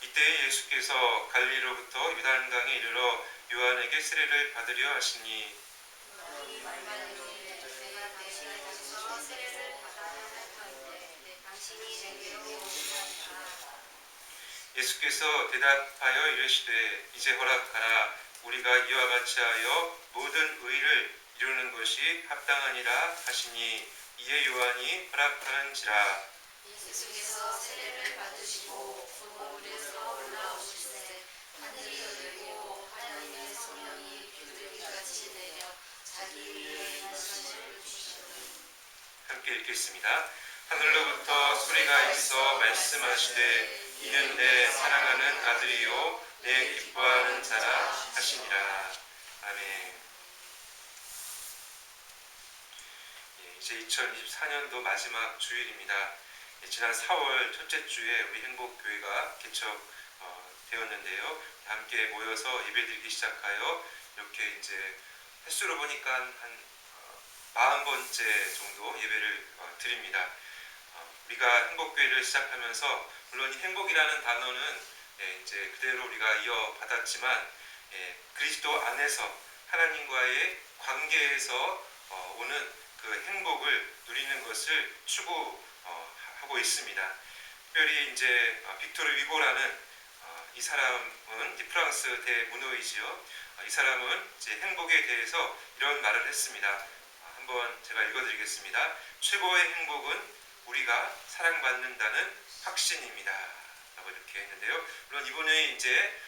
이때 예수께서 갈릴리로부터 요단강에 이르러 요한에게 세례를 받으려 하시니 예수께서 대답하여 이르시되 이제 허락하라. 우리가 이와 같이 하여 모든 의를 이루는 것이 합당하니라 하시니 이에 요한이 허락하는지라. 예수께서 세례를 받으시고 소금물에서 올라오실새 하늘이 열리고 하나님의 성령이 비둘기같이 내려 자기 위에 임하심을 주시더니. 함께 읽겠습니다. 하늘로부터 소리가 있어 말씀하시되 이는 내 사랑하는 아들이요 내 기뻐하는 자라 하시니라. 아멘. 이제 2024년도 마지막 주일입니다. 지난 4월 첫째 주에 우리 행복교회가 개척되었는데요. 함께 모여서 예배드리기 시작하여 이렇게 이제 횟수로 보니까 한 40번째 정도 예배를 드립니다. 우리가 행복교회를 시작하면서 물론 이 행복이라는 단어는 이제 그대로 우리가 이어받았지만 그리스도 안에서 하나님과의 관계에서 오는 그 행복을 누리는 것을 추구하고 있습니다. 특별히 이제 빅토르 위고라는 이 사람은 프랑스 대문호이지요. 이 사람은 이제 행복에 대해서 이런 말을 했습니다. 한번 제가 읽어드리겠습니다. 최고의 행복은 우리가 사랑받는다는 확신입니다. 라고 이렇게 했는데요. 물론 이분의 이제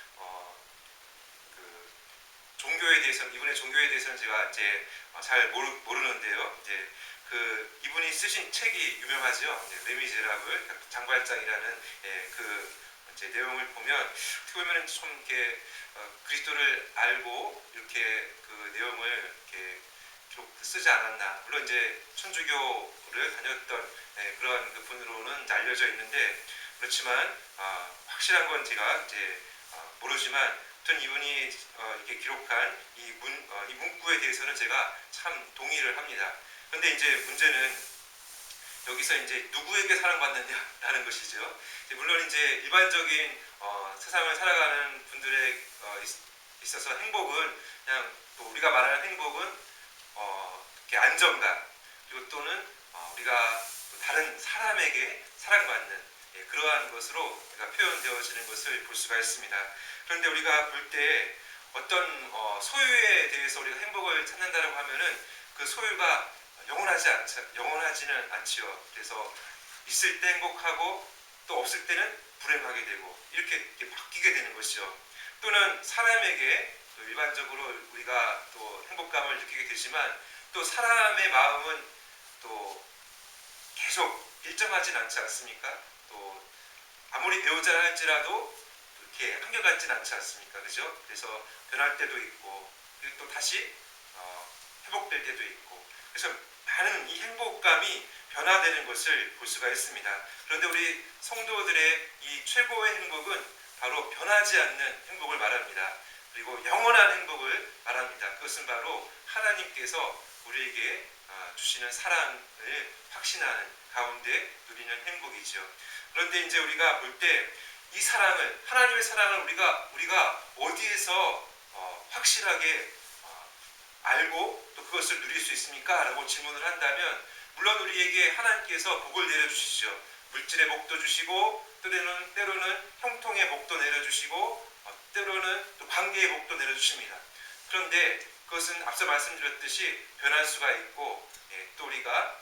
종교에 대해서는 이분의 종교에 대해서는 제가 이제 잘 모르는데요. 이제 이분이 쓰신 책이 유명하죠. 레미제라블 장발장이라는 그 이제 내용을 보면 어떻게 보면 좀 이렇게 그리스도를 알고 이렇게 그 내용을 이렇게 쓰지 않았나. 물론 이제 천주교를 다녔던 그러한 그 분으로는 알려져 있는데 그렇지만 확실한 건 제가 이제 모르지만 어떤 이분이 이렇게 기록한 이 문구에 대해서는 제가 참 동의를 합니다. 그런데 이제 문제는 여기서 이제 누구에게 사랑받느냐라는 것이죠. 물론 이제 일반적인 세상을 살아가는 분들에 있어서 행복은 그냥 또 우리가 말하는 행복은 이렇게 안정감 그리고 또는 우리가 또 다른 사람에게 사랑받는 그러한 것으로 표현되어지는 것을 볼 수가 있습니다. 그런데 우리가 볼 때 어떤 소유에 대해서 우리가 행복을 찾는다고 하면은 그 소유가 영원하지는 않지요. 그래서 있을 때 행복하고 또 없을 때는 불행하게 되고 이렇게 바뀌게 되는 것이죠. 또는 사람에게 또 일반적으로 우리가 또 행복감을 느끼게 되지만 또 사람의 마음은 또 계속 일정하진 않지 않습니까? 또 아무리 배우자라 할지라도 이렇게 한결같진 않지 않습니까? 그죠? 그래서 변할 때도 있고 그리고 또 다시 회복될 때도 있고 그래서 많은 이 행복감이 변화되는 것을 볼 수가 있습니다. 그런데 우리 성도들의 이 최고의 행복은 바로 변하지 않는 행복을 말합니다. 그리고 영원한 행복을 말합니다. 그것은 바로 하나님께서 우리에게 주시는 사랑을 확신하는 가운데 누리는 행복이죠. 그런데 이제 우리가 볼 때 이 사랑을 하나님의 사랑을 우리가 어디에서 확실하게 알고 또 그것을 누릴 수 있습니까? 라고 질문을 한다면 물론 우리에게 하나님께서 복을 내려주시죠. 물질의 복도 주시고 때로는 형통의 복도 내려주시고 때로는 또 관계의 복도 내려주십니다. 그런데 그것은 앞서 말씀드렸듯이 변할 수가 있고 또 우리가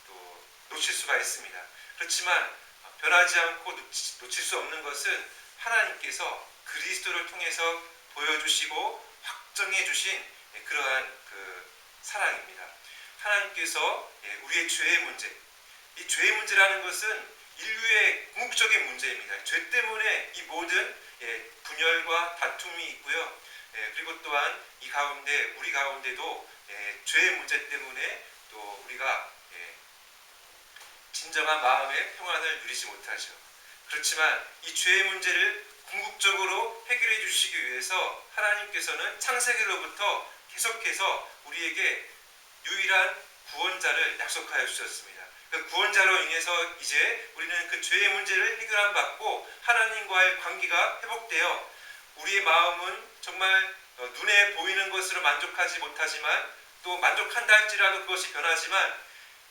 또 놓칠 수가 있습니다. 그렇지만 변하지 않고 놓칠 수 없는 것은 하나님께서 그리스도를 통해서 보여주시고 확정해 주신 그러한 그 사랑입니다. 하나님께서 우리의 죄의 문제, 이 죄의 문제라는 것은 인류의 궁극적인 문제입니다. 죄 때문에 이 모든 분열과 다툼이 있고요. 그리고 또한 이 가운데 우리 가운데도 죄의 문제 때문에 또 우리가 진정한 마음의 평안을 누리지 못하죠. 그렇지만 이 죄의 문제를 궁극적으로 해결해 주시기 위해서 하나님께서는 창세기로부터 계속해서 우리에게 유일한 구원자를 약속하여 주셨습니다. 그 구원자로 인해서 이제 우리는 그 죄의 문제를 해결함 받고 하나님과의 관계가 회복되어 우리의 마음은 정말 눈에 보이는 것으로 만족하지 못하지만 또 만족한다 할지라도 그것이 변하지만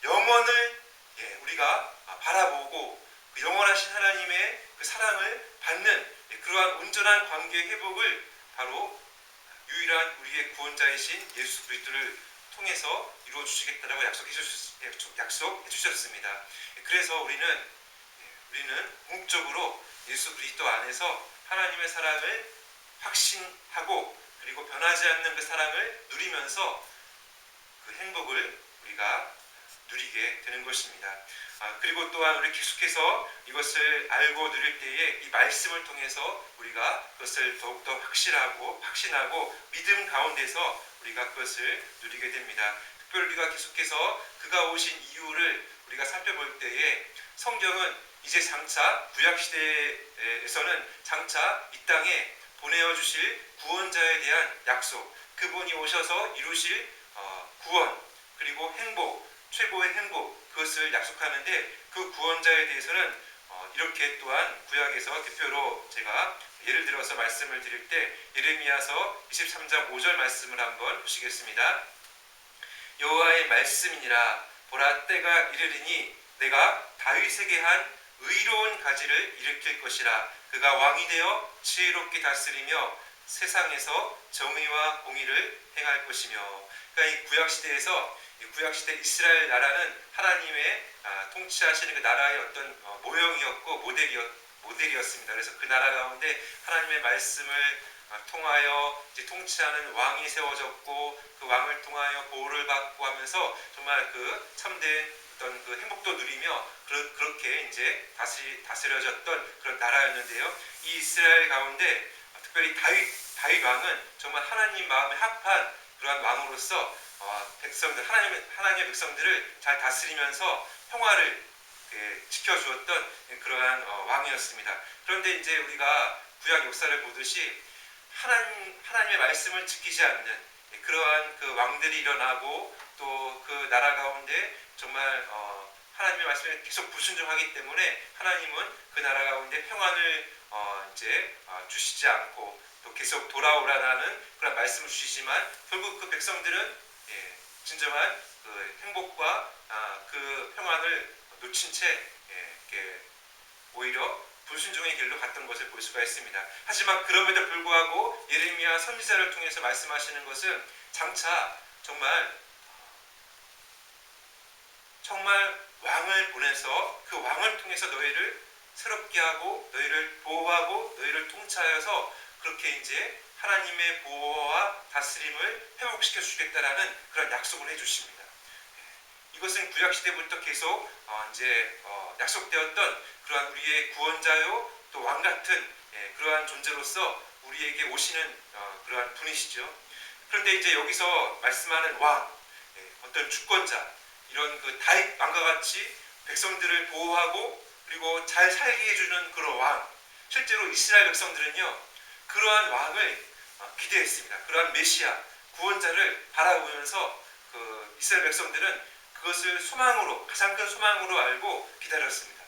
영원을 우리가 바라보고 그 영원하신 하나님의 그 사랑을 받는 그러한 온전한 관계의 회복을 바로 유일한 우리의 구원자이신 예수 그리스도를 통해서 이루어 주시겠다라고 약속해 주셨습니다. 그래서 우리는 궁극적으로 예수 그리스도 안에서 하나님의 사랑을 확신하고 그리고 변하지 않는 그 사랑을 누리면서 그 행복을 우리가 누리게 되는 것입니다. 그리고 또한 우리 계속해서 이것을 알고 누릴 때에 이 말씀을 통해서 우리가 그것을 더욱더 확신하고 믿음 가운데서 우리가 그것을 누리게 됩니다. 특별히 우리가 계속해서 그가 오신 이유를 우리가 살펴볼 때에 성경은 이제 장차 구약시대에서는 장차 이 땅에 보내어 주실 구원자에 대한 약속, 그분이 오셔서 이루실 구원 그리고 행복, 최고의 행복, 그것을 약속하는데 그 구원자에 대해서는 이렇게 또한 구약에서 대표로 제가 예를 들어서 말씀을 드릴 때 예레미야서 23장 5절 말씀을 한번 보시겠습니다. 여호와의 말씀이니라. 보라, 때가 이르리니 내가 다윗에게 한 의로운 가지를 일으킬 것이라. 그가 왕이 되어 지혜롭게 다스리며 세상에서 정의와 공의를 행할 것이며. 그러니까 이 구약시대 이스라엘 나라는 하나님의 통치하시는 그 나라의 어떤 모형이었고 모델이었습니다. 그래서 그 나라 가운데 하나님의 말씀을 통하여 이제 통치하는 왕이 세워졌고 그 왕을 통하여 보호를 받고 하면서 정말 그 참된 어떤 그 행복도 누리며 그렇게 이제 다스려졌던 그런 나라였는데요. 이 이스라엘 가운데 특별히 다윗 왕은 정말 하나님 마음에 합한 그러한 왕으로서 하나님의 백성들을 잘 다스리면서 평화를 지켜주었던 그러한 왕이었습니다. 그런데 이제 우리가 구약 역사를 보듯이 하나님의 말씀을 지키지 않는 그러한 그 왕들이 일어나고 또 그 나라 가운데 정말 하나님의 말씀에 계속 불순종하기 때문에 하나님은 그 나라 가운데 평안을 이제 주시지 않고 또 계속 돌아오라는 그런 말씀을 주시지만 결국 그 백성들은 진정한 그 행복과 그 평안을 놓친 채 오히려 불순종의 길로 갔던 것을 볼 수가 있습니다. 하지만 그럼에도 불구하고 예레미야 선지자를 통해서 말씀하시는 것은 장차 정말 왕을 보내서 그 왕을 통해서 너희를 새롭게 하고 너희를 보호하고 너희를 통치하여서 그렇게 이제 하나님의 보호와 다스림을 회복시켜 주겠다라는 그런 약속을 해주십니다. 이것은 구약 시대부터 계속 이제 약속되었던 그러한 우리의 구원자요 또 왕 같은 그러한 존재로서 우리에게 오시는 그러한 분이시죠. 그런데 이제 여기서 말씀하는 왕, 어떤 주권자, 이런 그 다윗 왕과 같이 백성들을 보호하고 그리고 잘 살게 해주는 그런 왕, 실제로 이스라엘 백성들은요 그러한 왕을 기대했습니다. 그러한 메시아 구원자를 바라보면서 그 이스라엘 백성들은 그것을 가장 큰 소망으로 알고 기다렸습니다.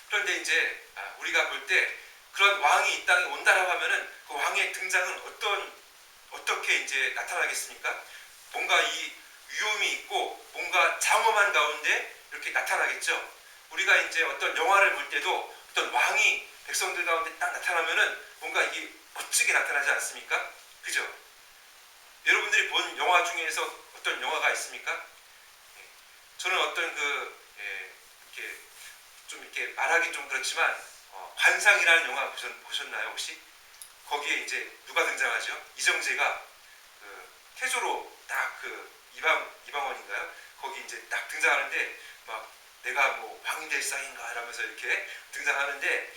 그런데 이제 우리가 볼 때 그런 왕이 이 땅에 온다라고 하면은 그 왕의 등장은 어떻게 이제 나타나겠습니까? 뭔가 이 위험이 있고 뭔가 장엄한 가운데 이렇게 나타나겠죠. 우리가 이제 어떤 영화를 볼 때도 어떤 왕이 백성들 가운데 딱 나타나면은 뭔가 이게 멋지게 나타나지 않습니까? 그죠? 여러분들이 본 영화 중에서 어떤 영화가 있습니까? 저는 어떤 이렇게 말하기 좀 그렇지만 관상이라는 영화 보셨나요 혹시? 거기에 이제 누가 등장하죠? 이정재가 그 태조로 딱 이방원인가요? 거기 이제 딱 등장하는데 막 내가 뭐 왕이 될 상인가 이러면서 이렇게 등장하는데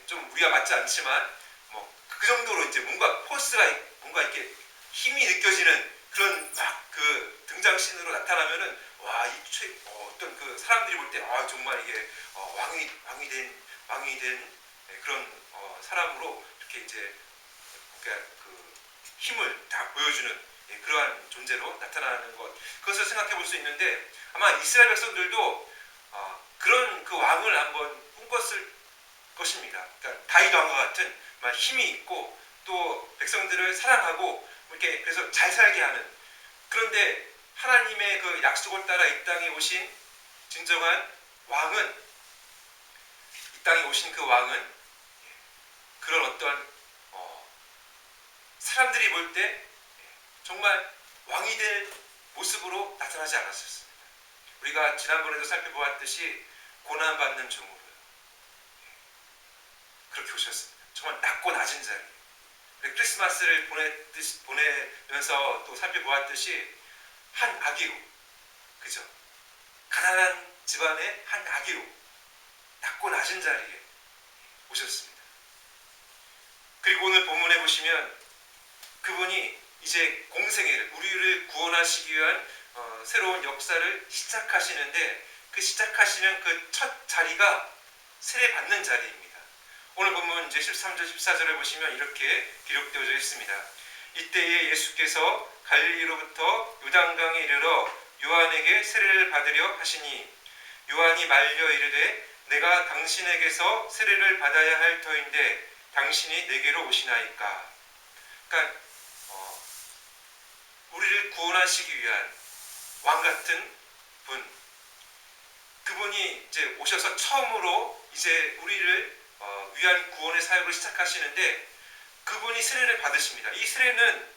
좀 우리가 맞지 않지만 뭐 그 정도로 이제 뭔가 포스가 뭔가 이렇게 힘이 느껴지는 그런 막 그 등장신으로 나타나면은 와 어떤 그 사람들이 볼 때 정말 이게 왕이 된 그런 사람으로 이렇게 이제 그러니까 그 힘을 다 보여주는 그러한 존재로 나타나는 것, 그것을 생각해 볼 수 있는데 아마 이스라엘 백성들도 그런 그 왕을 한번 꿈꿨을 것입니다. 그러니까 다윗 왕과 같은 막 힘이 있고 또 백성들을 사랑하고 이렇게 그래서 잘 살게 하는. 그런데 하나님의 그 약속을 따라 이 땅에 오신 진정한 왕은, 이 땅에 오신 그 왕은 그런 어떤 사람들이 볼 때 정말 왕이 될 모습으로 나타나지 않았었습니다. 우리가 지난번에도 살펴보았듯이 고난받는 종으로요. 그렇게 오셨습니다. 정말 낮고 낮은 자리. 크리스마스를 보내면서 또 살펴보았듯이 한 아기로, 그죠? 가난한 집안의 한 아기로 낮고 낮은 자리에 오셨습니다. 그리고 오늘 본문에 보시면 그분이 이제 공생애를, 우리를 구원하시기 위한 새로운 역사를 시작하시는데 그 시작하시는 그 첫 자리가 세례받는 자리입니다. 오늘 본문 이제 13절 14절을 보시면 이렇게 기록되어져 있습니다. 이때에 예수께서 갈릴리로부터 요단강에 이르러 요한에게 세례를 받으려 하시니 요한이 말려 이르되 내가 당신에게서 세례를 받아야 할 터인데 당신이 내게로 오시나이까. 그러니까 우리를 구원하시기 위한 왕 같은 분, 그분이 이제 오셔서 처음으로 이제 우리를 위한 구원의 사역을 시작하시는데 그분이 세례를 받으십니다. 이 세례는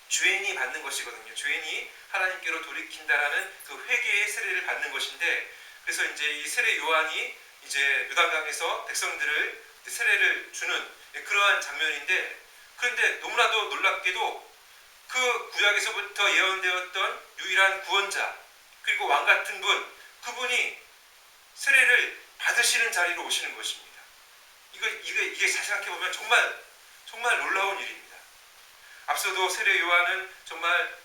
죄인이 받는 것이거든요. 죄인이 하나님께로 돌이킨다라는 그 회개의 세례를 받는 것인데, 그래서 이제 이 세례 요한이 이제 요단강에서 백성들을 세례를 주는 그러한 장면인데, 그런데 너무나도 놀랍게도 그 구약에서부터 예언되었던 유일한 구원자 그리고 왕 같은 분, 그분이 세례를 받으시는 자리로 오시는 것입니다. 이게 생각해 보면 정말 놀라운 일입니다. 앞서도 세례 요한은 정말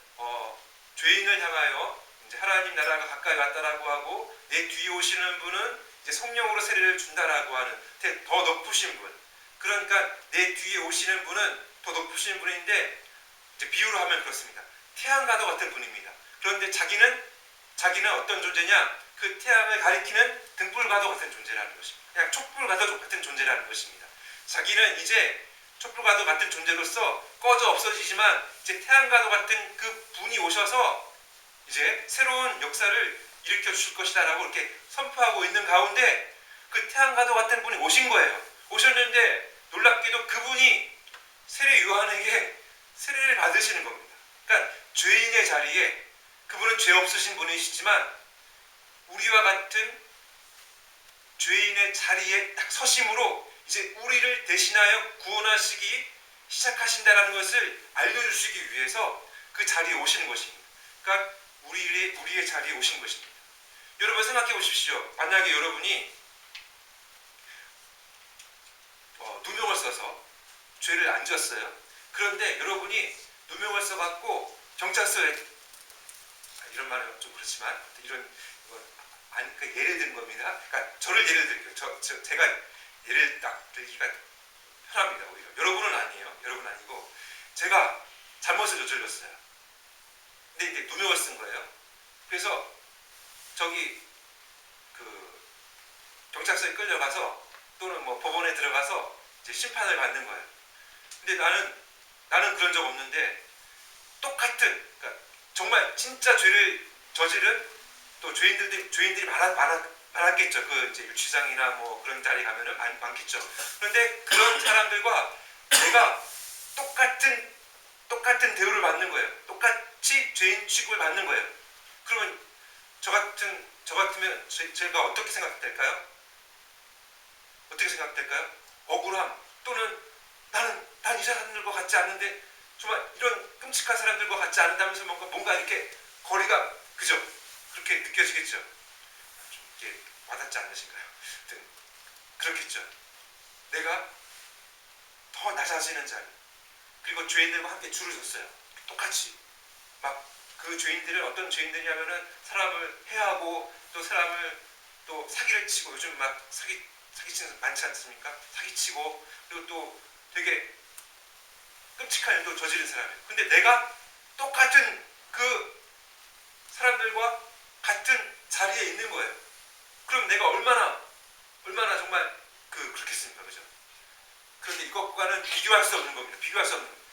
죄인을 향하여 이제 하나님 나라가 가까이 왔다라고 하고 내 뒤에 오시는 분은 이제 성령으로 세례를 준다라고 하는 더 높으신 분. 그러니까 내 뒤에 오시는 분은 더 높으신 분인데 이제 비유로 하면 그렇습니다. 태양과도 같은 분입니다. 그런데 자기는 어떤 존재냐? 그 태양을 가리키는 등불과도 같은 존재라는 것입니다. 그냥 촛불과도 같은 존재라는 것입니다. 자기는 이제 촛불과도 같은 존재로서 꺼져 없어지지만 이제 태양과도 같은 그 분이 오셔서 이제 새로운 역사를 일으켜 주실 것이다라고 이렇게 선포하고 있는 가운데 그 태양과도 같은 분이 오신 거예요. 오셨는데 놀랍게도 그분이 세례 요한에게 세례를 받으시는 겁니다. 그러니까 죄인의 자리에, 그분은 죄 없으신 분이시지만 우리와 같은 죄인의 자리에 딱 서심으로 이제 우리를 대신하여 구원하시기 시작하신다는 것을 알려주시기 위해서 그 자리에 오시는 것입니다. 그러니까 우리의 자리에 오신 것입니다. 여러분 생각해 보십시오. 만약에 여러분이 누명을 써서 죄를 안 지었어요. 그런데 여러분이 누명을 써갖고 경찰서에, 이런 말은 좀 그렇지만 예를 든 겁니다. 그러니까 저를 예를 들게요. 제가 예를 딱 들기가 편합니다. 오히려 여러분은 아니에요. 여러분 아니고 제가 잘못을 저질렀어요. 근데 이제 누명을 쓴 거예요. 그래서 저기 그 경찰서에 끌려가서 또는 뭐 법원에 들어가서 이제 심판을 받는 거예요. 근데 나는 그런 적 없는데 똑같은, 그러니까 정말 진짜 죄를 저지른 또 죄인들이 많았겠죠. 그 이제 유치장이나 뭐 그런 자리 가면은 많겠죠. 그런데 그런 사람들과 내가 똑같은 대우를 받는 거예요. 똑같이 죄인 취급을 받는 거예요. 그러면 저 같으면 제가 어떻게 생각될까요? 어떻게 생각될까요? 억울함, 또는 난 이 사람들과 같지 않은데 정말 이런 끔찍한 사람들과 같지 않다면서 뭔가 이렇게 거리가, 그죠? 그렇게 느껴지겠죠? 좀 이렇게 와닿지 않으신가요? 그렇겠죠? 내가 더 낮아지는 자리, 그리고 죄인들과 함께 줄을 섰어요. 똑같이 막 그 죄인들은 어떤 죄인들이냐면은 사람을 해하고 또 사람을 또 사기를 치고, 요즘 막 사기치는 많지 않습니까? 사기치고 그리고 또 되게 끔찍한 일도 저지른 사람이에요. 근데 내가 똑같은 그 사람들과 같은 자리에 있는 거예요. 그럼 내가 얼마나 정말 그렇겠습니까? 그죠? 그런데 이것과는 비교할 수 없는 겁니다. 비교할 수 없는 겁니다.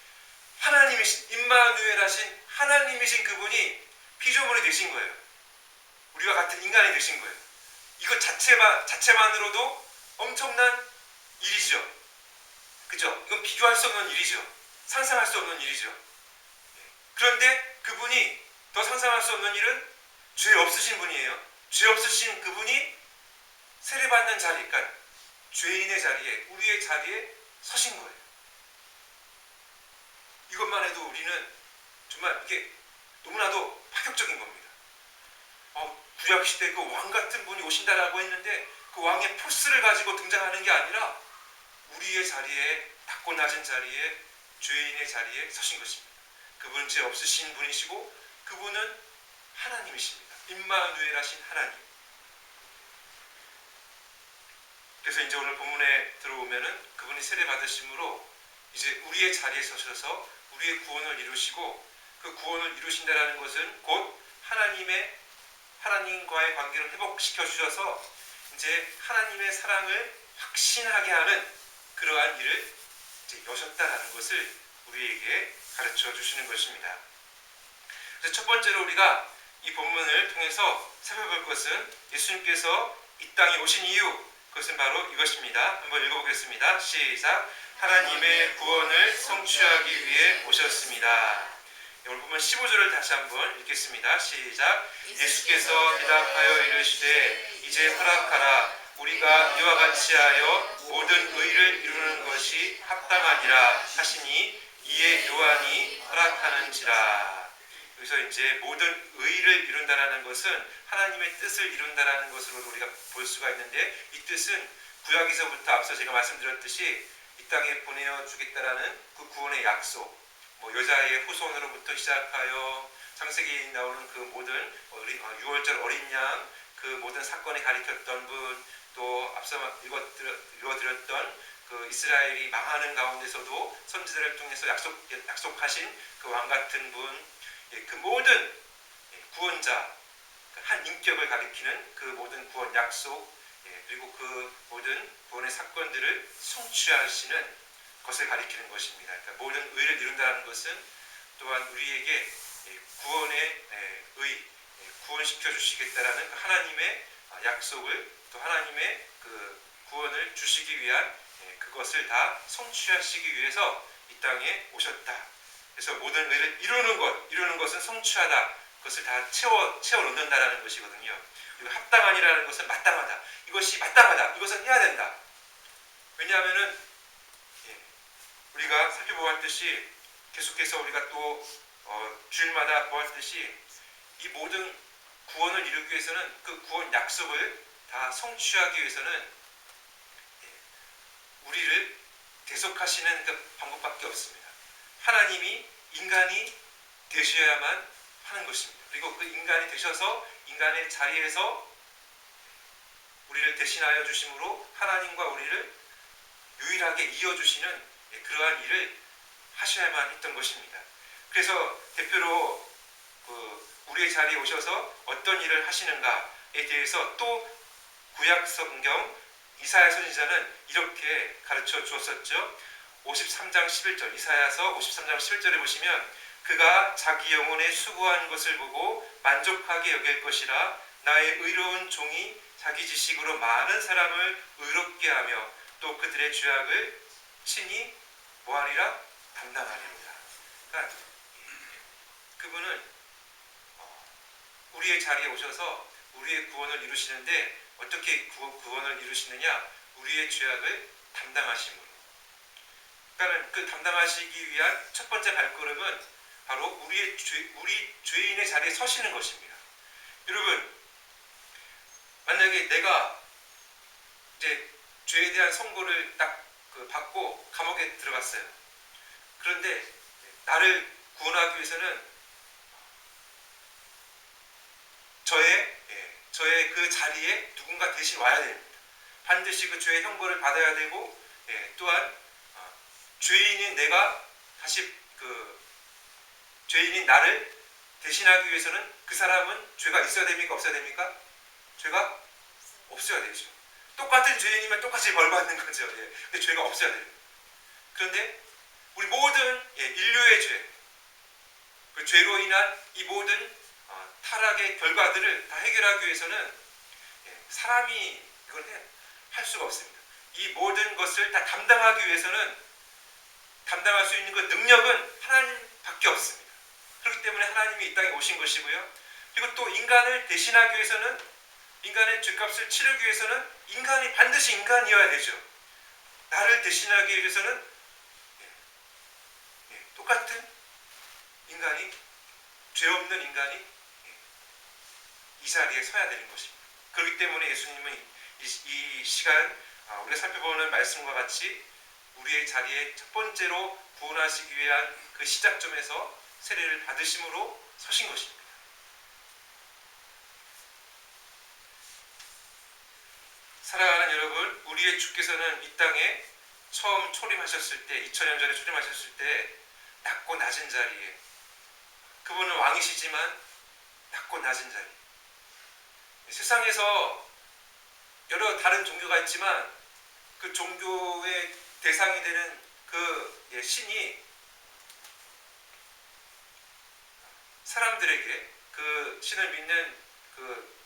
하나님이신, 임마누엘 하신 하나님이신 그분이 피조물이 되신 거예요. 우리와 같은 인간이 되신 거예요. 이것 자체만으로도 엄청난 일이죠. 그죠? 이건 비교할 수 없는 일이죠. 상상할 수 없는 일이죠. 그런데 그분이 더 상상할 수 없는 일은 죄 없으신 분이에요. 죄 없으신 그분이 세례받는 자리, 그러니까 죄인의 자리에, 우리의 자리에 서신 거예요. 이것만 해도 우리는 정말 이게 너무나도 파격적인 겁니다. 구약시대 그 왕 같은 분이 오신다라고 했는데 그 왕의 포스를 가지고 등장하는 게 아니라 우리의 자리에, 낮고 낮은 자리에, 죄인의 자리에 서신 것입니다. 그분은 죄 없으신 분이시고 그분은 하나님이십니다. 임마누엘 하신 하나님. 그래서 이제 오늘 본문에 들어오면은 그분이 세례 받으심으로 이제 우리의 자리에 서셔서 우리의 구원을 이루시고 그 구원을 이루신다라는 것은 곧 하나님과의 관계를 회복시켜 주셔서 이제 하나님의 사랑을 확신하게 하는 그러한 일을 이제 여셨다라는 것을 우리에게 가르쳐 주시는 것입니다. 그래서 첫 번째로 우리가 이 본문을 통해서 살펴볼 것은 예수님께서 이 땅에 오신 이유, 그것은 바로 이것입니다. 한번 읽어보겠습니다. 시작. 하나님의 구원을 성취하기 위해 오셨습니다. 오늘 보면 15절을 다시 한번 읽겠습니다. 시작. 예수께서 대답하여 이르시되 이제 허락하라. 우리가 이와 같이 하여 모든 의를 이루는 것이 합당하니라 하시니 이에 요한이 허락하는지라. 여기서 이제 모든 의를 이룬다라는 것은 하나님의 뜻을 이룬다라는 것으로 우리가 볼 수가 있는데, 이 뜻은 구약에서부터 앞서 제가 말씀드렸듯이 이 땅에 보내어 주겠다라는 그 구원의 약속, 여자의 후손으로부터 시작하여 창세기에 나오는 그 모든 6월절 어린 양, 그 모든 사건에 가리켰던 분, 또 앞서 읽어드렸던 그 이스라엘이 망하는 가운데서도 선지자를 통해서 약속하신 그 왕 같은 분, 그 모든 구원자, 한 인격을 가리키는 그 모든 구원 약속, 그리고 그 모든 구원의 사건들을 성취하시는 것을 가리키는 것입니다. 그러니까 모든 의를 이룬다는 것은 또한 우리에게 구원의 구원시켜 주시겠다라는 하나님의 약속을, 또 하나님의 그 구원을 주시기 위한 그것을 다 성취하시기 위해서 이 땅에 오셨다. 그래서 모든 의를 이루는 것은 성취하다. 그것을 다 채워 놓는다라는 것이거든요. 그리고 합당하니라는 것은 마땅하다. 이것이 마땅하다. 이것은 해야 된다. 왜냐하면은 우리가 살펴보았듯이 계속해서 우리가 또 주일마다 보았듯이 이 모든 구원을 이루기 위해서는 그 구원 약속을 다 성취하기 위해서는 우리를 대속하시는 그 방법밖에 없습니다. 하나님이 인간이 되셔야만 하는 것입니다. 그리고 그 인간이 되셔서 인간의 자리에서 우리를 대신하여 주심으로 하나님과 우리를 유일하게 이어주시는 그러한 일을 하셔야만 했던 것입니다. 그래서 대표로 우리의 자리에 오셔서 어떤 일을 하시는가에 대해서 또 구약 성경 이사야 선지자는 이렇게 가르쳐 주었었죠. 53장 11절, 이사야서 53장 11절에 보시면 그가 자기 영혼에 수고한 것을 보고 만족하게 여길 것이라. 나의 의로운 종이 자기 지식으로 많은 사람을 의롭게 하며 또 그들의 죄악을 친히 뭐하리라? 담당하리라. 그러니까 그분은 우리의 자리에 오셔서 우리의 구원을 이루시는데 어떻게 구원을 이루시느냐? 우리의 죄악을 담당하심으로. 그러니까 그 담당하시기 위한 첫 번째 발걸음은 바로 우리 죄인의 자리에 서시는 것입니다. 여러분, 만약에 내가 이제 죄에 대한 선고를 딱 받고 감옥에 들어갔어요. 그런데 나를 구원하기 위해서는 저의 그 자리에 누군가 대신 와야 됩니다. 반드시 그 죄의 형벌을 받아야 되고, 또한 죄인인 내가 다시 죄인인 나를 대신하기 위해서는 그 사람은 죄가 있어야 됩니까? 없어야 됩니까? 죄가 없어야 되죠. 똑같은 죄인이면 똑같이 벌 받는 거죠. 예. 근데 죄가 없어야 돼요. 그런데 우리 모든 인류의 죄, 그 죄로 인한 이 모든 타락의 결과들을 다 해결하기 위해서는 사람이 이걸 할 수가 없습니다. 이 모든 것을 다 담당하기 위해서는 담당할 수 있는 그 능력은 하나님밖에 없습니다. 그렇기 때문에 하나님이 이 땅에 오신 것이고요. 그리고 또 인간을 대신하기 위해서는, 인간의 죄값을 치르기 위해서는 인간이 반드시 인간이어야 되죠. 나를 대신하기 위해서는 똑같은 인간이, 죄 없는 인간이 이 자리에 서야 되는 것입니다. 그렇기 때문에 예수님은 이 시간 우리가 살펴보는 말씀과 같이 우리의 자리에 첫 번째로 구원하시기 위한 그 시작점에서 세례를 받으심으로 서신 것입니다. 사랑하는 여러분, 우리의 주께서는 이 땅에 처음 초림하셨을 때, 2000년 전에 초림하셨을 때 낮고 낮은 자리에, 그분은 왕이시지만 낮고 낮은 자리, 세상에서 여러 다른 종교가 있지만 그 종교의 대상이 되는 그 신이 사람들에게, 그 신을 믿는 그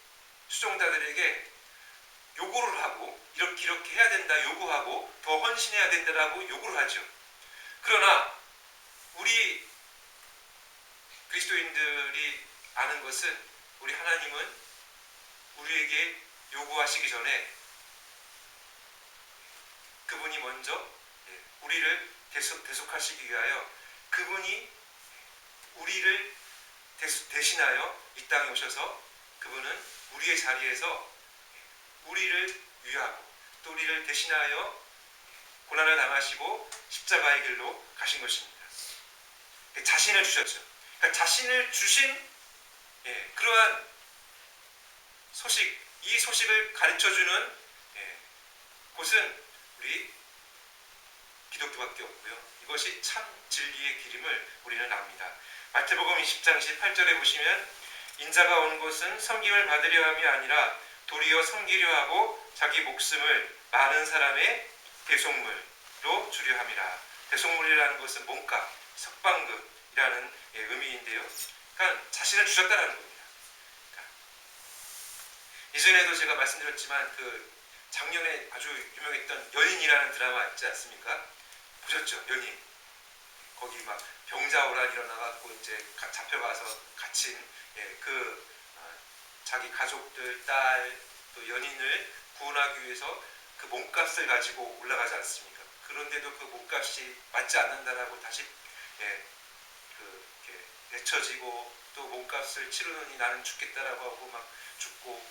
수종자들에게 요구를 하고, 이렇게 해야 된다 요구하고, 더 헌신해야 된다라고 요구를 하죠. 그러나 우리 그리스도인들이 아는 것은, 우리 하나님은 우리에게 요구하시기 전에 그분이 먼저 우리를 대속하시기 위하여, 그분이 우리를 대신하여 이 땅에 오셔서 그분은 우리의 자리에서 우리를 위하고 또 우리를 대신하여 고난을 당하시고 십자가의 길로 가신 것입니다. 자신을 주셨죠. 그러니까 자신을 주신 그러한 소식, 이 소식을 가르쳐주는 곳은 우리 기독교밖에 없고요. 이것이 참 진리의 길임을 우리는 압니다. 마태복음 20장 18절에 보시면, 인자가 온 것은 섬김을 받으려 함이 아니라 도리어 섬기려 하고 자기 목숨을 많은 사람의 대속물로 주려 함이라. 대속물이라는 것은 몸값, 석방금이라는 의미인데요. 그러니까 자신을 주셨다는 겁니다. 그러니까 예전에도 제가 말씀드렸지만 그 작년에 아주 유명했던 연인이라는 드라마 있지 않습니까? 보셨죠? 연인. 거기 막 병자호란 일어나갖고 이제 잡혀가서 갇힌 자기 가족들, 딸, 또 연인을 구원하기 위해서 그 몸값을 가지고 올라가지 않습니까? 그런데도 그 몸값이 맞지 않는다라고 다시 내쳐지고, 또 몸값을 치르느니 나는 죽겠다라고 하고 막 죽고.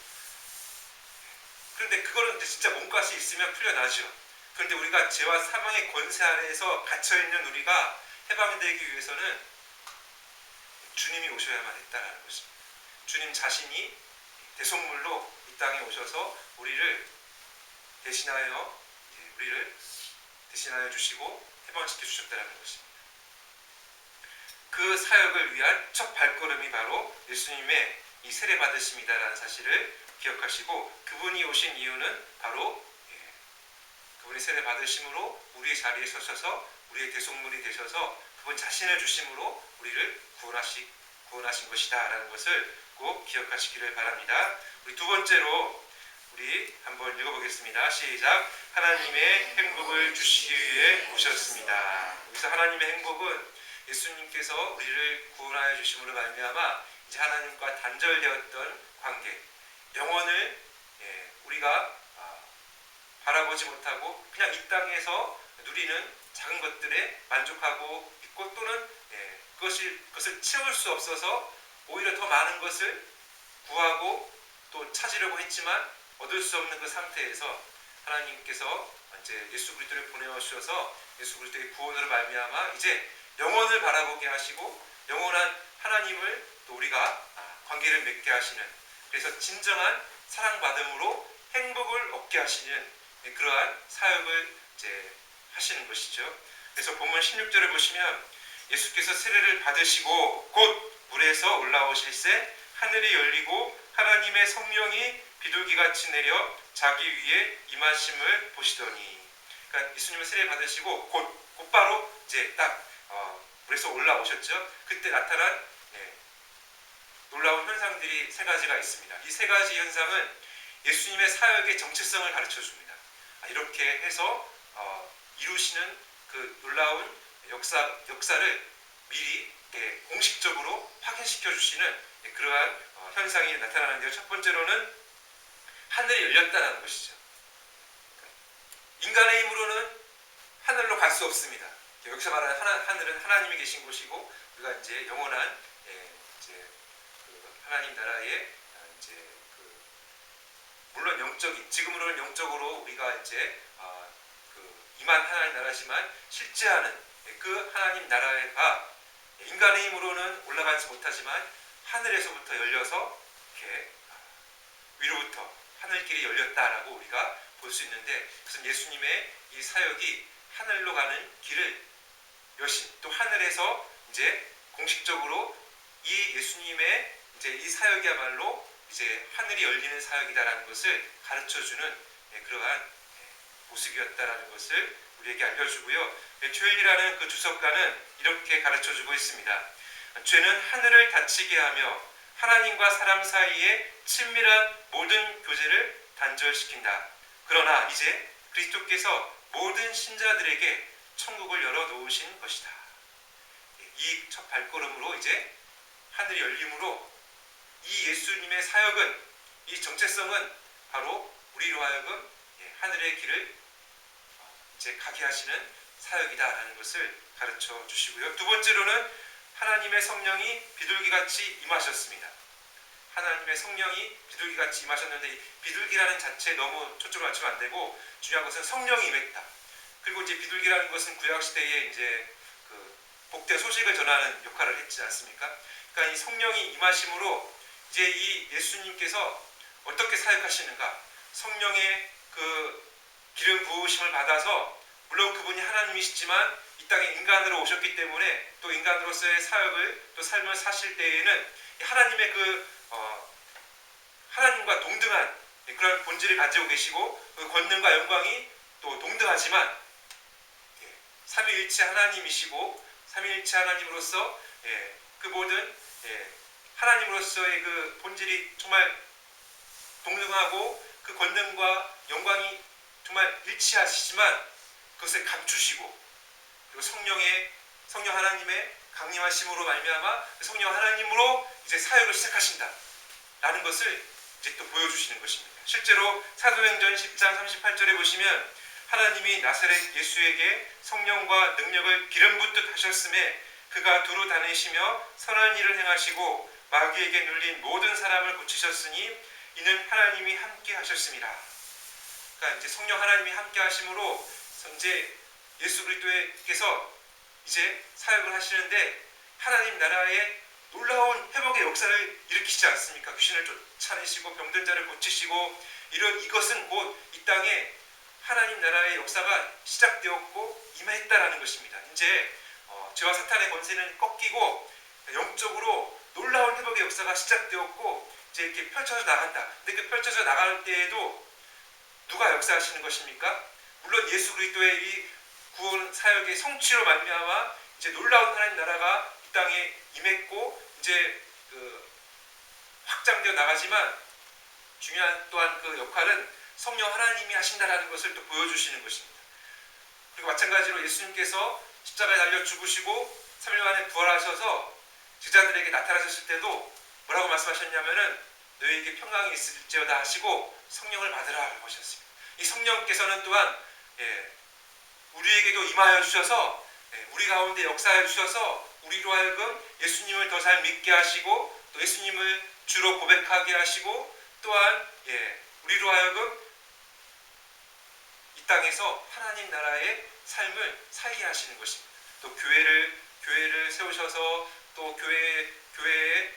그런데 그거는 이제 진짜 몸값이 있으면 풀려나죠. 그런데 우리가 죄와 사망의 권세 아래에서 갇혀있는 우리가 해방되기 위해서는 주님이 오셔야만 했다라는 것입니다. 주님 자신이 대속물로 이 땅에 오셔서 우리를 대신하여 주시고 해방시켜 주셨다는 것입니다. 그 사역을 위한 첫 발걸음이 바로 예수님의 이 세례 받으심이다라는 사실을 기억하시고, 그분이 오신 이유는 바로 그분이 세례 받으심으로 우리의 자리에 서셔서 우리의 대속물이 되셔서 그분 자신을 주심으로 우리를 구원하신 것이다라는 것을 꼭 기억하시기를 바랍니다. 우리 두 번째로 우리 한번 읽어보겠습니다. 시작. 하나님의 행복을 주시기 위해 오셨습니다. 여기서 하나님의 행복은 예수님께서 우리를 구원하여 주심으로 말미암아 이제 하나님과 단절되었던 관계, 영원을 우리가 바라보지 못하고 그냥 이 땅에서 누리는 작은 것들에 만족하고 있고, 또는 그것을 채울 수 없어서 오히려 더 많은 것을 구하고 또 찾으려고 했지만 얻을 수 없는 그 상태에서 하나님께서 이제 예수 그리스도를 보내주셔서 예수 그리스도의 구원으로 말미암아 이제 영원을 바라보게 하시고, 영원한 하나님을 또 우리가 관계를 맺게 하시는, 그래서 진정한 사랑받음으로 행복을 얻게 하시는 그러한 사역을 이제 하시는 것이죠. 그래서 본문 16절을 보시면, 예수께서 세례를 받으시고 곧 물에서 올라오실새 하늘이 열리고 하나님의 하나님의 성령이 비둘기같이 내려 자기 위에 임하심을 보시더니, 그러니까 예수님을 세례 받으시고 곧바로 이제 딱 물에서 올라오셨죠. 그때 나타난 놀라운 현상들이 세 가지가 있습니다. 이 세 가지 현상은 예수님의 사역의 정체성을 가르쳐 줍니다. 이렇게 해서 이루시는 그 놀라운 역사를 미리 공식적으로 확인시켜 주시는 그러한 현상이 나타나는데요. 첫 번째로는 하늘이 열렸다는 것이죠. 인간의 힘으로는 하늘로 갈 수 없습니다. 여기서 말하는 하늘은 하나님이 계신 곳이고, 우리가 이제 영원한 하나님 나라의 물론 영적인, 지금으로는 영적으로 우리가 이제 임한 하나님 나라지만 실제하는 그 하나님 나라가 인간의 힘으로는 올라가지 못하지만 하늘에서부터 열려서 이렇게 위로부터 하늘길이 열렸다라고 우리가 볼 수 있는데, 그래서 예수님의 이 사역이 하늘로 가는 길을 여신, 또 하늘에서 이제 공식적으로 이 예수님의 이제 이 사역이야말로 이제 하늘이 열리는 사역이다라는 것을 가르쳐주는 그러한 모습이었다라는 것을 우리에게 알려주고요. 조엘이라는 그 주석가는 이렇게 가르쳐주고 있습니다. 죄는 하늘을 닫히게 하며 하나님과 사람 사이의 친밀한 모든 교제를 단절시킨다. 그러나 이제 그리스도께서 모든 신자들에게 천국을 열어놓으신 것이다. 이 첫 발걸음으로 이제 하늘이 열림으로 이 예수님의 사역은, 이 정체성은 바로 우리로 하여금 하늘의 길을 이제 가게 하시는 사역이다라는 것을 가르쳐 주시고요. 두 번째로는 하나님의 성령이 비둘기같이 임하셨습니다. 하나님의 성령이 비둘기같이 임하셨는데, 비둘기라는 자체에 너무 초점을 맞추면 안 되고, 중요한 것은 성령이 임했다. 그리고 이제 비둘기라는 것은 구약 시대에 이제 그 복된 소식을 전하는 역할을 했지 않습니까? 그러니까 이 성령이 임하심으로 이제 이 예수님께서 어떻게 사역하시는가? 성령의 그 기름 부으심을 받아서, 물론 그분이 하나님이시지만 이 땅에 인간으로 오셨기 때문에 또 인간으로서의 사역을 또 삶을 사실 때에는 하나님의 하나님과 동등한 그런 본질을 가지고 계시고, 그 권능과 영광이 또 동등하지만 삼위일체 하나님이시고, 삼위일체 하나님으로서 그 모든 하나님으로서의 그 본질이 정말 동등하고 그 권능과 영광이 정말 일치하시지만 그것을 감추시고, 그리고 성령 하나님의 강림하심으로 말미암아 성령 하나님으로 이제 사역을 시작하신다라는 것을 이제 또 보여주시는 것입니다. 실제로 사도행전 10장 38절에 보시면 하나님이 나사렛 예수에게 성령과 능력을 기름 붓듯 하셨음에 그가 두루 다니시며 선한 일을 행하시고 마귀에게 눌린 모든 사람을 고치셨으니 이는 하나님이 함께 하셨습니다. 그러니까 이제 성령 하나님이 함께 하심으로 이제 예수 그리스도께서 이제 사역을 하시는데, 하나님 나라의 놀라운 회복의 역사를 일으키지 않습니까? 귀신을 쫓아내시고 병든 자를 고치시고, 이것은 곧 이 땅에 하나님 나라의 역사가 시작되었고 임했다라는 것입니다. 이제 죄와 사탄의 권세는 꺾이고 영적으로 놀라운 회복의 역사가 시작되었고 이제 이렇게 펼쳐져 나간다. 근데 그 펼쳐져 나갈 때에도 누가 역사하시는 것입니까? 물론 예수 그리스도의 이 구원 사역의 성취로 말미암아 이제 놀라운 하나님 나라가 이 땅에 임했고 이제 확장되어 나가지만, 중요한 또한 그 역할은 성령 하나님이 하신다라는 것을 또 보여주시는 것입니다. 그리고 마찬가지로 예수님께서 십자가에 달려 죽으시고 3일 만에 부활하셔서 제자들에게 나타나셨을 때도 뭐라고 말씀하셨냐면은 너희에게 평강이 있을지어다 하시고 성령을 받으라고 하셨습니다. 이 성령께서는 또한 우리에게도 임하여 주셔서 우리 가운데 역사해 주셔서 우리로 하여금 예수님을 더 잘 믿게 하시고 또 예수님을 주로 고백하게 하시고, 또한 우리로 하여금 이 땅에서 하나님 나라의 삶을 살게 하시는 것입니다. 또 교회를 세우셔서 또 교회의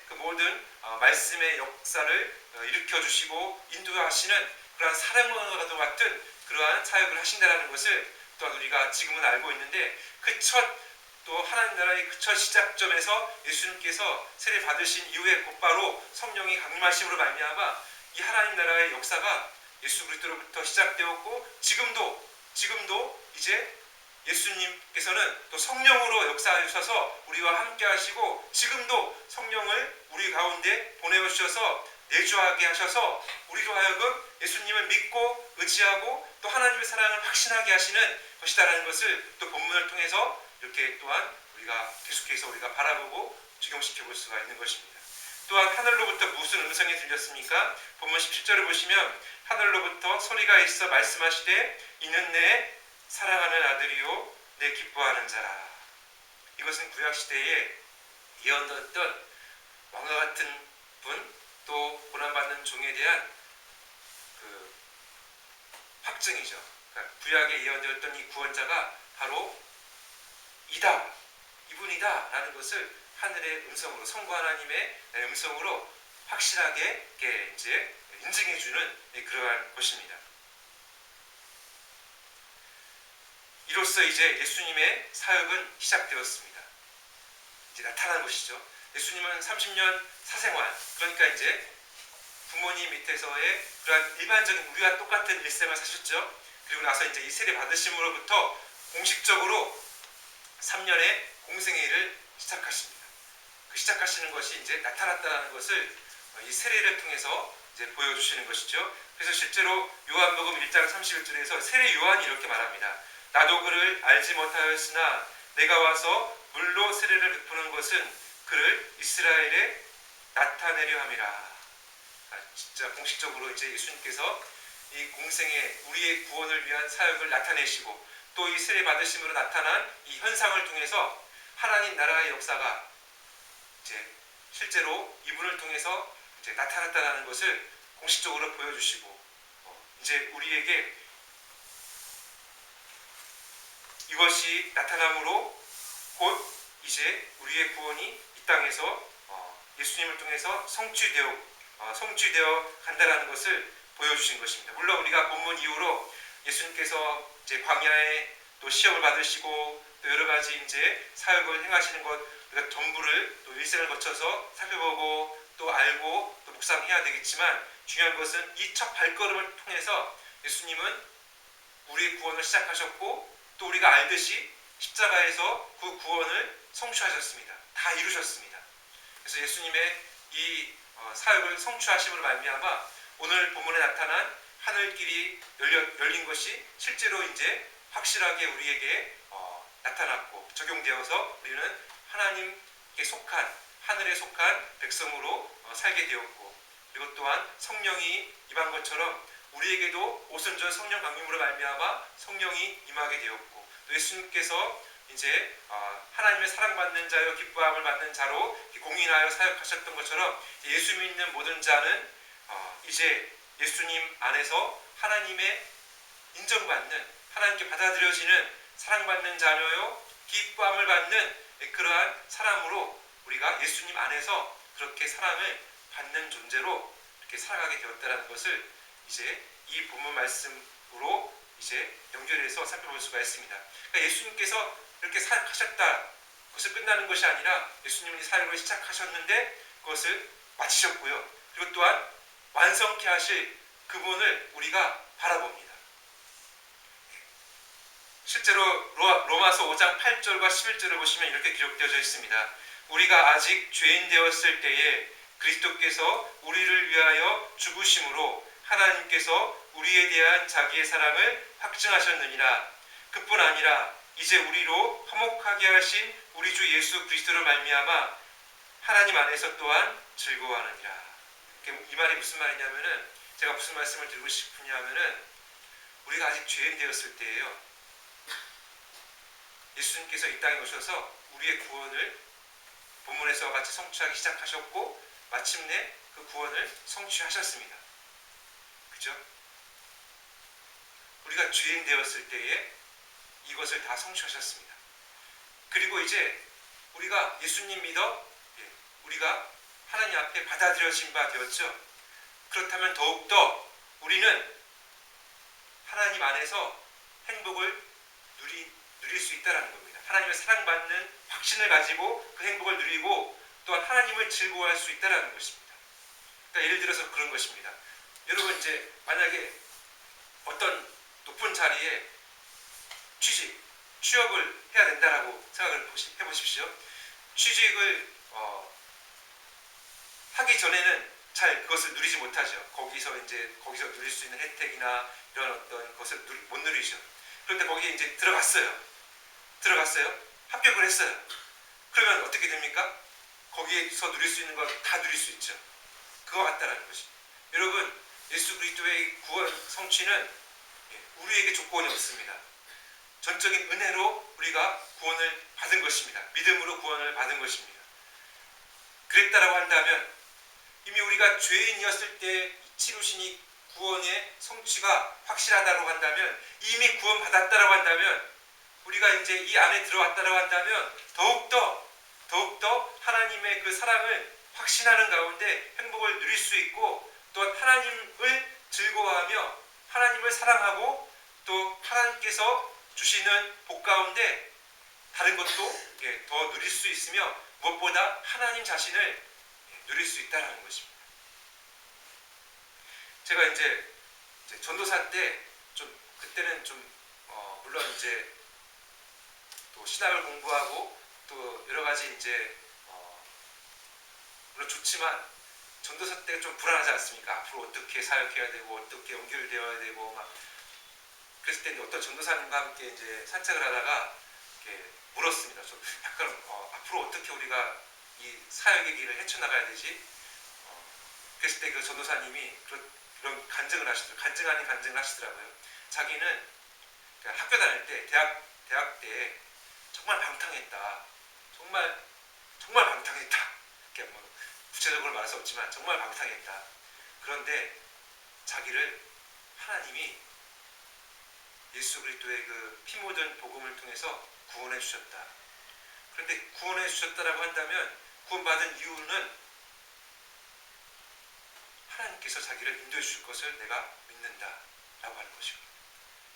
그 모든 말씀의 역사를 일으켜 주시고 인도하시는 그러한 사랑과도 같은 그러한 사역을 하신다는 것을 또한 우리가 지금은 알고 있는데, 또 하나님 나라의 그 첫 시작점에서 예수님께서 세례 받으신 이후에 곧바로 성령이 강림하심으로 말미암아 이 하나님 나라의 역사가 예수 그리스도로부터 시작되었고 지금도 이제 예수님께서는 또 성령으로 역사하셔서 우리와 함께 하시고 지금도 성령을 우리 가운데 보내주셔서 내주하게 하셔서 우리로 하여금 예수님을 믿고 의지하고 또 하나님의 사랑을 확신하게 하시는 것이다라는 것을 또 본문을 통해서 이렇게 또한 우리가 계속해서 우리가 바라보고 적용시켜 볼 수가 있는 것입니다. 또한 하늘로부터 무슨 음성이 들렸습니까? 본문 17절을 보시면 하늘로부터 소리가 있어 말씀하시되 이는 내 사랑하는 아들이요 내 기뻐하는 자라. 이것은 구약시대에 예언되었던 왕과 같은 분 또 고난받는 종에 대한 그 확증이죠. 그러니까 구약에 예언되었던 이 구원자가 바로 이분이다 라는 것을 하늘의 음성으로 성부 하나님의 음성으로 확실하게 이제 인증해주는 그러한 것입니다. 이로써 이제 예수님의 사역은 시작되었습니다. 이제 나타난 것이죠. 예수님은 30년 사생활, 그러니까 이제 부모님 밑에서의 그러한 일반적인 우리와 똑같은 일생을 사셨죠. 그리고 나서 이제 이 세례 받으심으로부터 공식적으로 3년의 공생애를 시작하십니다. 그 시작하시는 것이 이제 나타났다는 것을 이 세례를 통해서 이제 보여주시는 것이죠. 그래서 실제로 요한복음 1장 31절에서 세례 요한이 이렇게 말합니다. 나도 그를 알지 못하였으나 내가 와서 물로 세례를 베푸는 것은 그를 이스라엘에 나타내려 함이라. 진짜 공식적으로 이제 예수님께서 이 공생의 우리의 구원을 위한 사역을 나타내시고 또 이 세례 받으심으로 나타난 이 현상을 통해서 하나님 나라의 역사가 이제 실제로 이분을 통해서 이제 나타났다는 것을 공식적으로 보여주시고 이제 우리에게 이것이 나타남으로 곧 이제 우리의 구원이 이 땅에서 예수님을 통해서 성취되어 간다라는 것을 보여주신 것입니다. 물론 우리가 본문 이후로 예수님께서 이제 광야에 또 시험을 받으시고 또 여러 가지 이제 사역을 행하시는 것 우리가 전부를 또 일생을 거쳐서 살펴보고 또 알고 또 묵상해야 되겠지만 중요한 것은 이 첫 발걸음을 통해서 예수님은 우리의 구원을 시작하셨고 또 우리가 알듯이 십자가에서 그 구원을 성취하셨습니다. 다 이루셨습니다. 그래서 예수님의 이 사역을 성취하심으로 말미암아 오늘 본문에 나타난 하늘길이 열린 것이 실제로 이제 확실하게 우리에게 나타났고 적용되어서 우리는 하나님께 속한 하늘에 속한 백성으로 살게 되었고 그리고 또한 성령이 임한 것처럼 우리에게도 오순절 성령 강림으로 말미암아 성령이 임하게 되었고 또 예수님께서 이제 하나님의 사랑받는 자요 기뻐함을 받는 자로 공인하여 사역하셨던 것처럼 예수 믿는 모든 자는 이제 예수님 안에서 하나님의 인정받는 하나님께 받아들여지는 사랑받는 자녀요 기뻐함을 받는 그러한 사람으로 우리가 예수님 안에서 그렇게 사랑을 받는 존재로 이렇게 살아가게 되었다는 것을 이제 이 본문 말씀으로 이제 연결해서 살펴볼 수가 있습니다. 그러니까 예수님께서 이렇게 사역하셨다. 그것을 끝나는 것이 아니라 예수님이 사역을 시작하셨는데 그것을 마치셨고요. 그리고 또한 완성케 하실 그분을 우리가 바라봅니다. 실제로 로마서 5장 8절과 11절을 보시면 이렇게 기록되어져 있습니다. 우리가 아직 죄인 되었을 때에 그리스도께서 우리를 위하여 죽으심으로 하나님께서 우리에 대한 자기의 사랑을 확증하셨느니라. 그뿐 아니라 이제 우리로 화목하게 하신 우리 주 예수 그리스도로 말미암아 하나님 안에서 또한 즐거워하느니라. 이 말이 무슨 말이냐면은 제가 무슨 말씀을 드리고 싶으냐면은 우리가 아직 죄인 되었을 때예요. 예수님께서 이 땅에 오셔서 우리의 구원을 본문에서와 같이 성취하기 시작하셨고 마침내 그 구원을 성취하셨습니다. 그죠? 우리가 죄인 되었을 때에 이것을 다 성취하셨습니다. 그리고 이제 우리가 예수님 믿어 우리가 하나님 앞에 받아들여진 바 되었죠. 그렇다면 더욱더 우리는 하나님 안에서 행복을 누릴 수 있다는 겁니다. 하나님의 사랑받는 확신을 가지고 그 행복을 누리고 또한 하나님을 즐거워할 수 있다는 것입니다. 그러니까 예를 들어서 그런 것입니다. 여러분 이제 만약에 어떤 높은 자리에 취업을 해야 된다라고 생각을 해보십시오. 취직을 하기 전에는 잘 그것을 누리지 못하죠. 거기서 누릴 수 있는 혜택이나 이런 어떤 것을 못 누리죠. 그런데 거기에 이제 들어갔어요. 합격을 했어요. 그러면 어떻게 됩니까? 거기에서 누릴 수 있는 걸 다 누릴 수 있죠. 그와 같다라는 것입니다. 여러분, 예수 그리스도의 구원 성취는 우리에게 조건이 없습니다. 전적인 은혜로 우리가 구원을 받은 것입니다. 믿음으로 구원을 받은 것입니다. 그랬다라고 한다면 이미 우리가 죄인이었을 때 치루신 이 구원의 성취가 확실하다고 한다면, 이미 구원받았다라고 한다면, 우리가 이제 이 안에 들어왔다라고 한다면 더욱더 하나님의 그 사랑을 확신하는 가운데 행복을 누릴 수 있고, 또 하나님을 즐거워하며 하나님을 사랑하고 또 하나님께서 주시는 복 가운데 다른 것도 더 누릴 수 있으며, 무엇보다 하나님 자신을 누릴 수 있다는 것입니다. 제가 이제 전도사 때 그때는 물론 이제 또 신학을 공부하고 또 여러 가지 이제 물론 좋지만 전도사 때 좀 불안하지 않습니까? 앞으로 어떻게 사역해야 되고 어떻게 연결되어야 되고 막 그랬을 때 어떤 전도사님과 함께 이제 산책을 하다가 이렇게 물었습니다. 좀 약간 앞으로 어떻게 우리가 이 사역의 길을 헤쳐나가야 되지? 그랬을 때 그 전도사님이 그런 간증을 하시더라고요. 간증 아닌 간증을 하시더라고요. 자기는 학교 다닐 때 대학 때 정말 방탕했다. 정말 방탕했다. 이렇게 뭐 구체적으로 말할 수 없지만 정말 방탕했다. 그런데 자기를 하나님이 예수 그리스도의 그 피 묻은 복음을 통해서 구원해 주셨다. 그런데 구원해 주셨다라고 한다면 구원받은 이유는 하나님께서 자기를 인도해 주실 것을 내가 믿는다라고 하는 것이고,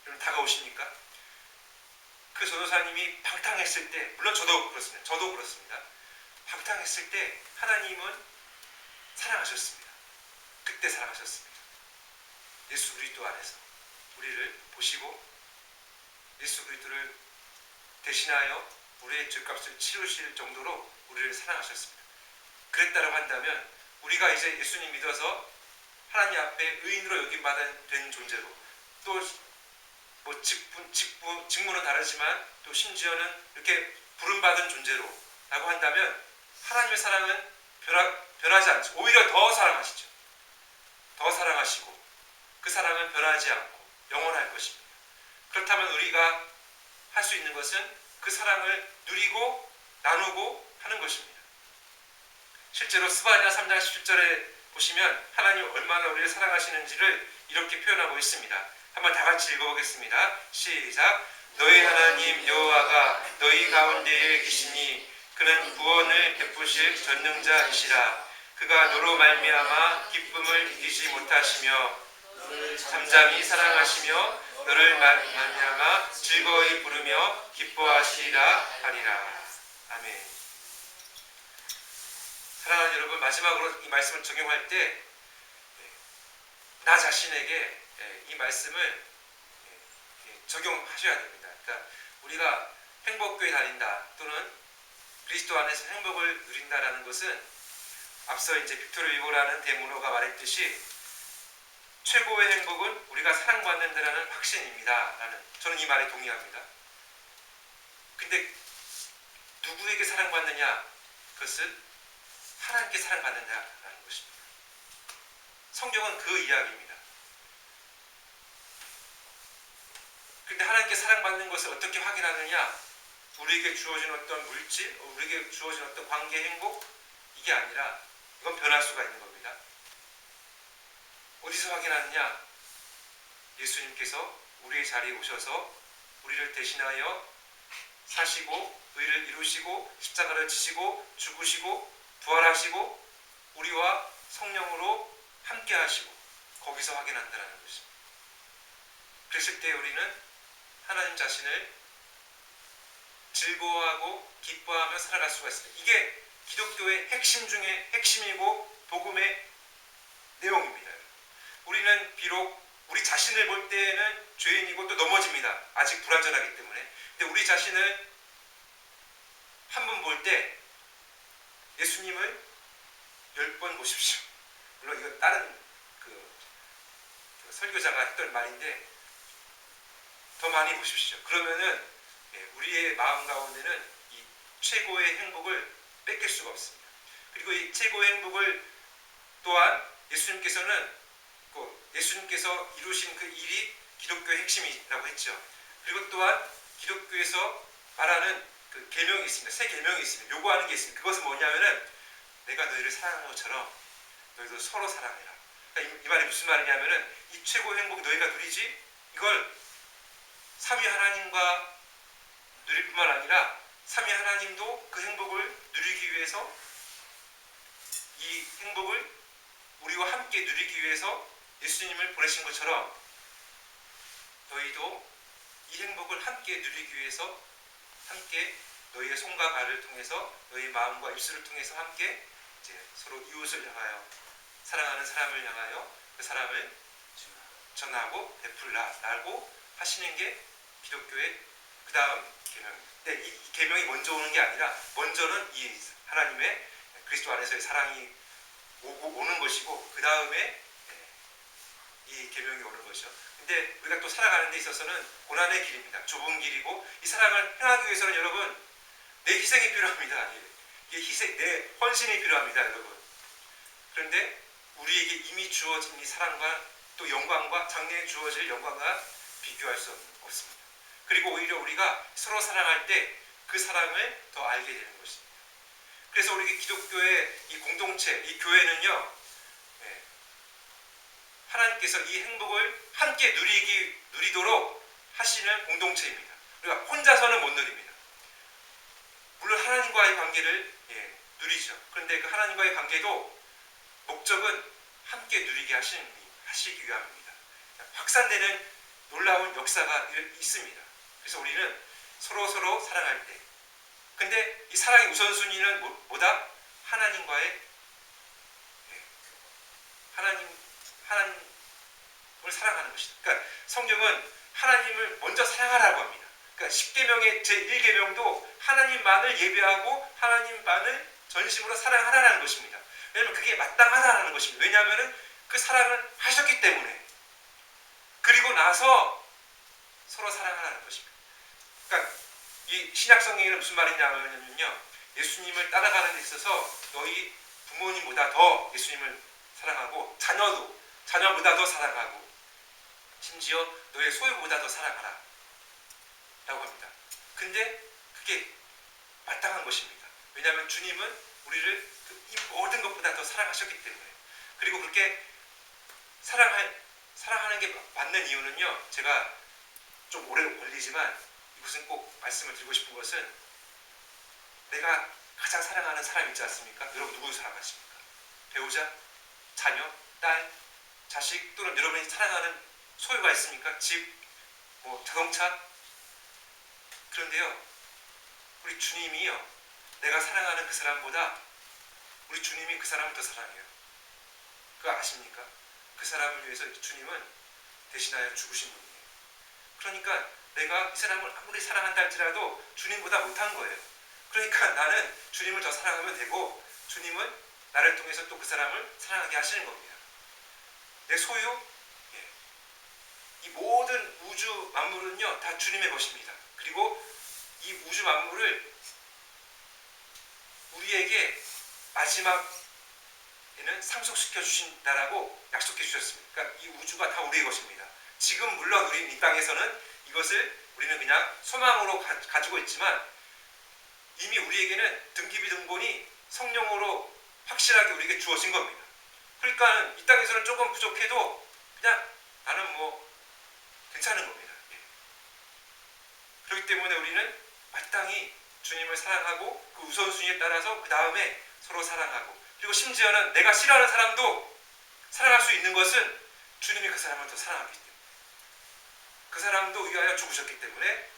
여러분 다가오십니까? 그 전도사님이 방탕했을 때, 물론 저도 그렇습니다. 방탕했을 때 하나님은 사랑하셨습니다. 그때 사랑하셨습니다. 예수 그리스도 안에서 우리를 보시고 예수 그리스도를 대신하여 우리의 죄값을 치르실 정도로 우리를 사랑하셨습니다. 그랬다고 한다면 우리가 이제 예수님 믿어서 하나님 앞에 의인으로 여김받은 존재로, 또 뭐 직무는 다르지만 또 심지어는 이렇게 부름받은 존재로 라고 한다면 하나님의 사랑은 변하지 않죠. 오히려 더 사랑하시죠. 더 사랑하시고 그 사랑은 변하지 않고 영원할 것입니다. 그렇다면 우리가 할 수 있는 것은 그 사랑을 누리고 나누고 하는 것입니다. 실제로 스바냐 3장 17절에 보시면 하나님 얼마나 우리를 사랑하시는지를 이렇게 표현하고 있습니다. 한번 다 같이 읽어보겠습니다. 시작. 너희 하나님 여호와가 너희 가운데에 계시니 그는 구원을 베푸실 전능자이시라. 그가 너로 말미암아 기쁨을 이기지 못하시며 잠잠히 사랑하시며 너를 말미암아 즐거이 부르며 기뻐하시리라 하리라. 아멘. 사랑하는 여러분, 마지막으로 이 말씀을 적용할 때 나 자신에게 이 말씀을 적용하셔야 됩니다. 그러니까 우리가 행복교회 다닌다 또는 그리스도 안에서 행복을 누린다라는 것은 앞서 이제 빅토르 위고라는 대문호가 말했듯이 최고의 행복은 우리가 사랑받는다라는 확신입니다. 저는 이 말에 동의합니다. 근데 누구에게 사랑받느냐? 그것은 하나님께 사랑받는다라는 것입니다. 성경은 그 이야기입니다. 그런데 하나님께 사랑받는 것을 어떻게 확인하느냐? 우리에게 주어진 어떤 물질, 우리에게 주어진 어떤 관계 행복, 이게 아니라 이건 변할 수가 있는 겁니다. 어디서 확인하느냐? 예수님께서 우리의 자리에 오셔서 우리를 대신하여 사시고 의를 이루시고 십자가를 지시고 죽으시고 부활하시고 우리와 성령으로 함께 하시고 거기서 확인한다는 것입니다. 그랬을 때 우리는 하나님 자신을 즐거워하고 기뻐하며 살아갈 수가 있습니다. 이게 기독교의 핵심 중에 핵심이고 복음의 내용입니다. 우리는 우리는 비록 우리 자신을 볼 때에는 죄인이고 또 넘어집니다. 아직 불완전하기 때문에. 근데 우리 자신을 한 번 볼 때 예수님을 10번 보십시오. 물론 이거 다른 그 설교자가 했던 말인데 더 많이 보십시오. 그러면은 우리의 마음 가운데는 이 최고의 행복을 뺏길 수가 없습니다. 그리고 이 최고의 행복을 또한 예수님께서 이루신 그 일이 기독교의 핵심이라고 했죠. 그리고 또한 기독교에서 말하는 그 계명이 있습니다. 새 계명이 있습니다. 요구하는 게 있습니다. 그것은 뭐냐면은 내가 너희를 사랑한 것처럼 너희도 서로 사랑해라. 그러니까 이 말이 무슨 말이냐면은 이 최고의 행복 너희가 누리지 이걸 삼위 하나님과 누릴 뿐만 아니라 삼위 하나님도 그 행복을 누리기 위해서 이 행복을 우리와 함께 누리기 위해서 예수님을 보내신 것처럼 너희도 이 행복을 함께 누리기 위해서 함께 너희의 손과 발을 통해서 너희의 마음과 입술을 통해서 함께 이제 서로 이웃을 향하여 사랑하는 사람을 향하여 그 사람을 전하고 베풀라라고 하시는 게 기독교의 그 다음 계명입니다. 근데 이 계명이 먼저 오는 게 아니라 먼저는 이 하나님의 그리스도 안에서의 사랑이 오는 것이고 그 다음에 이 계명이 오는 것이죠. 근데 우리가 또 살아가는 데 있어서는 고난의 길입니다. 좁은 길이고 이 사랑을 행하기 위해서는 여러분 내 희생이 필요합니다. 이게 희생, 내 헌신이 필요합니다, 여러분. 그런데 우리에게 이미 주어진 이 사랑과 또 영광과 장래에 주어질 영광과 비교할 수 없습니다. 그리고 오히려 우리가 서로 사랑할 때 그 사랑을 더 알게 되는 것입니다. 그래서 우리 기독교의 이 공동체, 이 교회는요, 하나님께서 이 행복을 함께 누리도록 하시는 공동체입니다. 우리가 혼자서는 못 누립니다. 물론 하나님과의 관계를 누리죠. 그런데 그 하나님과의 관계도 목적은 함께 누리게 하시기 위함입니다. 확산되는 놀라운 역사가 있습니다. 그래서 우리는 서로 사랑할 때, 근데 이 사랑의 우선순위는 뭐다? 하나님을 사랑하는 것이다. 그러니까 성경은 하나님을 먼저 사랑하라고 합니다. 그러니까 10계명의 제1계명도 하나님만을 예배하고 하나님만을 전심으로 사랑하라는 것입니다. 왜냐하면 그게 마땅하다는 것입니다. 왜냐하면 그 사랑을 하셨기 때문에. 그리고 나서 서로 사랑하라는 것입니다. 그러니까 이 신약 성경에는 무슨 말이냐면요, 예수님을 따라가는 데 있어서 너희 부모님보다 더 예수님을 사랑하고 자녀보다 더 사랑하고 심지어 너의 소유보다 더 사랑하라 라고 합니다. 근데 그게 마땅한 것입니다. 왜냐하면 주님은 우리를 이 모든 것보다 더 사랑하셨기 때문에. 그리고 그렇게 사랑하는 게 맞는 이유는요, 제가 좀 오래 걸리지만 이것은 꼭 말씀을 드리고 싶은 것은 내가 가장 사랑하는 사람 있지 않습니까? 여러분 누구 사랑하십니까? 배우자, 자녀, 딸, 자식, 또는 여러분이 사랑하는 소유가 있습니까? 집, 자동차. 그런데요, 우리 주님이요, 내가 사랑하는 그 사람보다 우리 주님이 그 사람을 더 사랑해요. 그거 아십니까? 그 사람을 위해서 주님은 대신하여 죽으신 분이에요. 그러니까 내가 이 사람을 아무리 사랑한다 할지라도 주님보다 못한 거예요. 그러니까 나는 주님을 더 사랑하면 되고 주님은 나를 통해서 또 그 사람을 사랑하게 하시는 겁니다. 내 소유, 이 모든 우주 만물은요 다 주님의 것입니다. 그리고 이 우주 만물을 우리에게 마지막에는 상속시켜 주신다라고 약속해 주셨습니다. 그러니까 이 우주가 다 우리의 것입니다. 지금 물론 우리 이 땅에서는 이것을 우리는 그냥 소망으로 가지고 있지만 이미 우리에게는 등기부등본이 성령으로 확실하게 우리에게 주어진 겁니다. 그러니까 이 땅에서는 조금 부족해도 그냥 나는 괜찮은 겁니다. 그렇기 때문에 우리는 마땅히 주님을 사랑하고 그 우선순위에 따라서 그 다음에 서로 사랑하고, 그리고 심지어는 내가 싫어하는 사람도 사랑할 수 있는 것은 주님이 그 사람을 더 사랑하기 때문에, 그 사람도 위하여 죽으셨기 때문에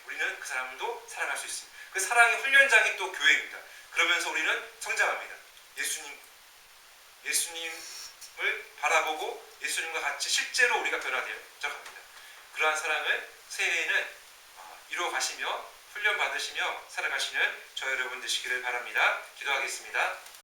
우리는 그 사람도 사랑할 수 있습니다. 그 사랑의 훈련장이 또 교회입니다. 그러면서 우리는 성장합니다. 예수님 바라보고 예수님과 같이 실제로 우리가 변화되어 갑니다. 그러한 사랑을 새해에는 이루어 가시며 훈련 받으시며 살아가시는 저 여러분 되시기를 바랍니다. 기도하겠습니다.